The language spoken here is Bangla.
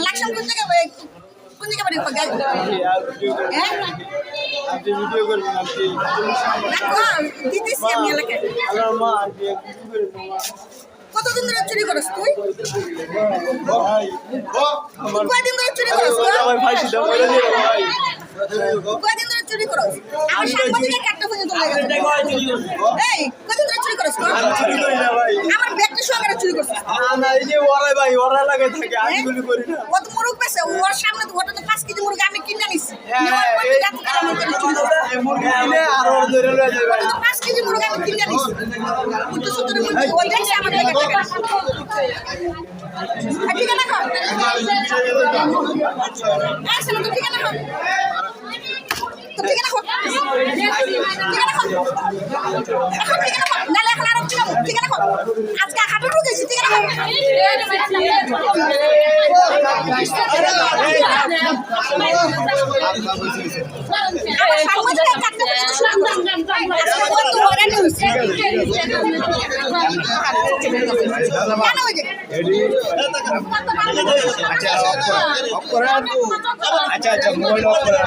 লাকসাম কোন জায়গায় বাড়ি হ্যাঁ ভিডিও করবেন আপনি দিতেছি আমি এলাকায় আমার মা কতদিন ধরে চুরি করস তুই ভাই কয়দিন ধরে চুরি করস আমার ভাই সিধা বলে দিও ভাই কয়দিন ধরে চুরি করস আমার সাংবাদিকের কাটটা পর্যন্ত লাগে এই কয়দিন ধরে চুরি করস চুরি করি না ভাই আমার ব্যাগটা সঙ্গে চুরি করছিস না এই যে ওরাই ভাই ওরা লাগে থাকে আমি গুলি করি না ও তো মুরগ পেছে ওর সামনে তো ওটা তো 5 কেজি মুরগ আমি কিনে নিছি এই মুরগি কিনে আর ওর ধরে লয়ে যাবে 5 কেজি মুরগ আমি কিনে নিছি উল্টো সুতরে মুরগ ওই দেখছে আমার ব্যাগটা ঠিকানা কর আসলে তো ঠিকানা কর তো ঠিকানা কর ঠিকানা কর এখন ঠিকানা কর নালে এখন আরো ঠিকানা কর আজকে হাঁটু ঢুকেছি ঠিকানা কর সাংবাদিকের কাটতে আচ্ছা মোবাইল অফ করে